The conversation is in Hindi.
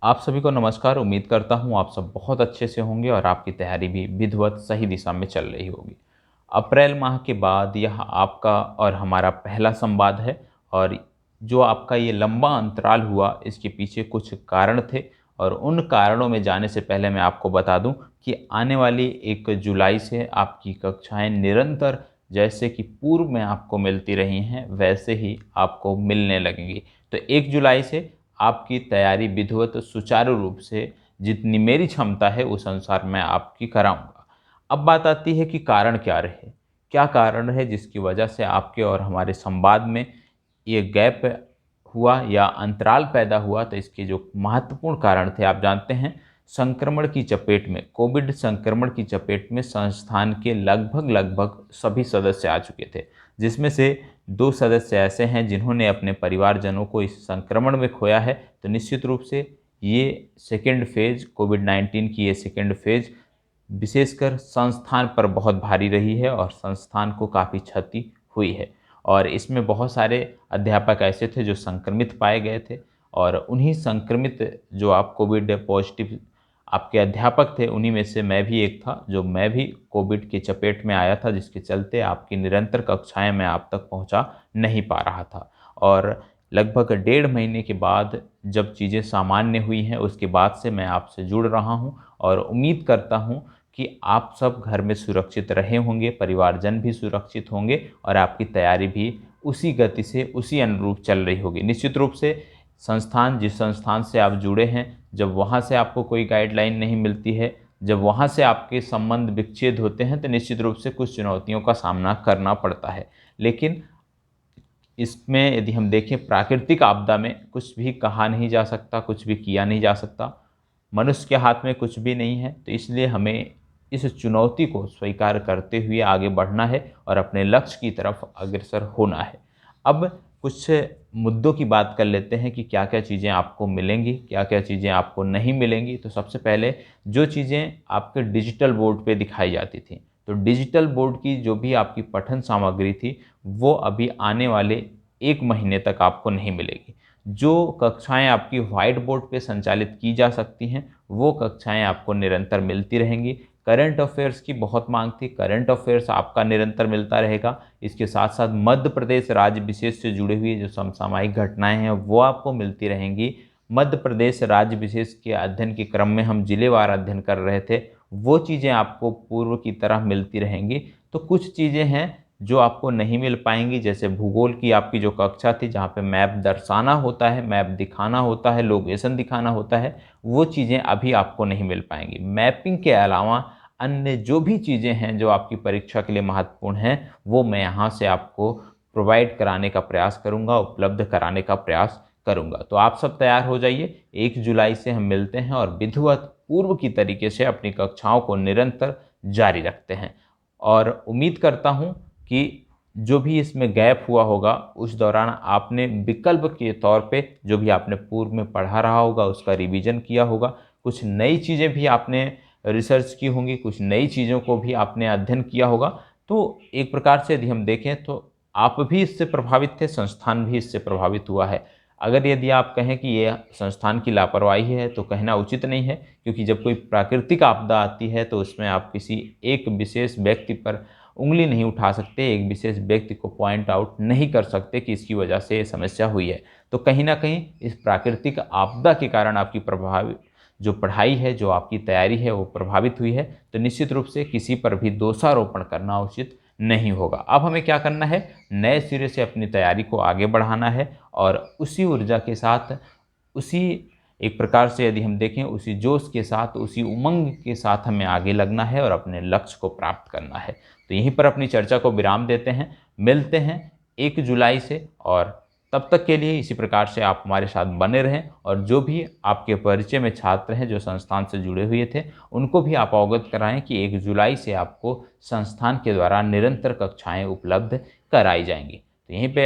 आप सभी को नमस्कार। उम्मीद करता हूँ आप सब बहुत अच्छे से होंगे और आपकी तैयारी भी विधिवत सही दिशा में चल रही होगी। अप्रैल माह के बाद यह आपका और हमारा पहला संवाद है और जो आपका ये लंबा अंतराल हुआ इसके पीछे कुछ कारण थे और उन कारणों में जाने से पहले मैं आपको बता दूं कि आने वाली 1 जुलाई से आपकी कक्षाएं निरंतर जैसे कि पूर्व में आपको मिलती रही हैं वैसे ही आपको मिलने लगेंगी। तो 1 जुलाई से आपकी तैयारी विधिवत सुचारू रूप से जितनी मेरी क्षमता है उस अनुसार मैं आपकी कराऊंगा। अब बात आती है कि कारण क्या रहे, क्या कारण है जिसकी वजह से आपके और हमारे संवाद में ये गैप हुआ या अंतराल पैदा हुआ। तो इसके जो महत्वपूर्ण कारण थे आप जानते हैं, संक्रमण की चपेट में, कोविड संक्रमण की चपेट में संस्थान के लगभग सभी सदस्य आ चुके थे, जिसमें से 2 सदस्य ऐसे हैं जिन्होंने अपने परिवारजनों को इस संक्रमण में खोया है। तो निश्चित रूप से ये सेकेंड फेज, कोविड-19 की ये सेकेंड फेज विशेषकर संस्थान पर बहुत भारी रही है और संस्थान को काफ़ी क्षति हुई है। और इसमें बहुत सारे अध्यापक ऐसे थे जो संक्रमित पाए गए थे और उन्हीं संक्रमित जो आप कोविड पॉजिटिव आपके अध्यापक थे उन्हीं में से मैं भी एक था, जो मैं भी कोविड की चपेट में आया था, जिसके चलते आपकी निरंतर कक्षाएं मैं आप तक पहुंचा नहीं पा रहा था। और लगभग 1.5 महीने के बाद जब चीज़ें सामान्य हुई हैं उसके बाद से मैं आपसे जुड़ रहा हूं और उम्मीद करता हूं कि आप सब घर में सुरक्षित रहे होंगे, परिवारजन भी सुरक्षित होंगे और आपकी तैयारी भी उसी गति से उसी अनुरूप चल रही होगी। निश्चित रूप से संस्थान, जिस संस्थान से आप जुड़े हैं, जब वहाँ से आपको कोई गाइडलाइन नहीं मिलती है, जब वहाँ से आपके संबंध विच्छेद होते हैं तो निश्चित रूप से कुछ चुनौतियों का सामना करना पड़ता है। लेकिन इसमें यदि हम देखें, प्राकृतिक आपदा में कुछ भी कहा नहीं जा सकता, कुछ भी किया नहीं जा सकता, मनुष्य के हाथ में कुछ भी नहीं है। तो इसलिए हमें इस चुनौती को स्वीकार करते हुए आगे बढ़ना है और अपने लक्ष्य की तरफ अग्रसर होना है। अब कुछ मुद्दों की बात कर लेते हैं कि क्या क्या चीज़ें आपको मिलेंगी, क्या क्या चीज़ें आपको नहीं मिलेंगी। तो सबसे पहले जो चीज़ें आपके डिजिटल बोर्ड पे दिखाई जाती थी, तो डिजिटल बोर्ड की जो भी आपकी पठन सामग्री थी वो अभी आने वाले 1 महीने तक आपको नहीं मिलेगी। जो कक्षाएं आपकी व्हाइट बोर्ड पे संचालित की जा सकती हैं वो कक्षाएं आपको निरंतर मिलती रहेंगी। करंट अफेयर्स की बहुत मांग थी, करंट अफेयर्स आपका निरंतर मिलता रहेगा। इसके साथ साथ मध्य प्रदेश राज्य विशेष से जुड़ी हुई जो समसामयिक घटनाएं हैं वो आपको मिलती रहेंगी। मध्य प्रदेश राज्य विशेष के अध्ययन के क्रम में हम जिलेवार अध्ययन कर रहे थे, वो चीज़ें आपको पूर्व की तरह मिलती रहेंगी। तो कुछ चीज़ें हैं जो आपको नहीं मिल पाएंगी, जैसे भूगोल की आपकी जो कक्षा थी जहाँ पे मैप दर्शाना होता है, मैप दिखाना होता है, लोकेशन दिखाना होता है, वो चीज़ें अभी आपको नहीं मिल पाएंगी। मैपिंग के अलावा अन्य जो भी चीज़ें हैं जो आपकी परीक्षा के लिए महत्वपूर्ण हैं वो मैं यहाँ से आपको प्रोवाइड कराने का प्रयास करूँगा, उपलब्ध कराने का प्रयास करूँगा। तो आप सब तैयार हो जाइए, 1 जुलाई से हम मिलते हैं और विधिवत पूर्व की तरीके से अपनी कक्षाओं को निरंतर जारी रखते हैं। और उम्मीद करता हूँ कि जो भी इसमें गैप हुआ होगा उस दौरान आपने विकल्प के तौर पे जो भी आपने पूर्व में पढ़ा रहा होगा उसका रिवीजन किया होगा, कुछ नई चीज़ें भी आपने रिसर्च की होंगी, कुछ नई चीज़ों को भी आपने अध्ययन किया होगा। तो एक प्रकार से यदि हम देखें तो आप भी इससे प्रभावित थे, संस्थान भी इससे प्रभावित हुआ है। अगर यदि आप कहें कि ये संस्थान की लापरवाही है तो कहना उचित नहीं है, क्योंकि जब कोई प्राकृतिक आपदा आती है तो उसमें आप किसी एक विशेष व्यक्ति पर उंगली नहीं उठा सकते, एक विशेष व्यक्ति को पॉइंट आउट नहीं कर सकते कि इसकी वजह से ये समस्या हुई है। तो कहीं ना कहीं इस प्राकृतिक आपदा के कारण आपकी प्रभावित जो पढ़ाई है, जो आपकी तैयारी है वो प्रभावित हुई है। तो निश्चित रूप से किसी पर भी दोषारोपण करना उचित नहीं होगा। अब हमें क्या करना है, नए सिरे से अपनी तैयारी को आगे बढ़ाना है और उसी ऊर्जा के साथ, उसी एक प्रकार से यदि हम देखें उसी जोश के साथ, उसी उमंग के साथ हमें आगे लगना है और अपने लक्ष्य को प्राप्त करना है। तो यहीं पर अपनी चर्चा को विराम देते हैं, मिलते हैं 1 जुलाई से और तब तक के लिए इसी प्रकार से आप हमारे साथ बने रहें। और जो भी आपके परिचय में छात्र हैं जो संस्थान से जुड़े हुए थे उनको भी आप अवगत कराएं कि 1 जुलाई से आपको संस्थान के द्वारा निरंतर कक्षाएं उपलब्ध कराई जाएंगी। तो यहीं पे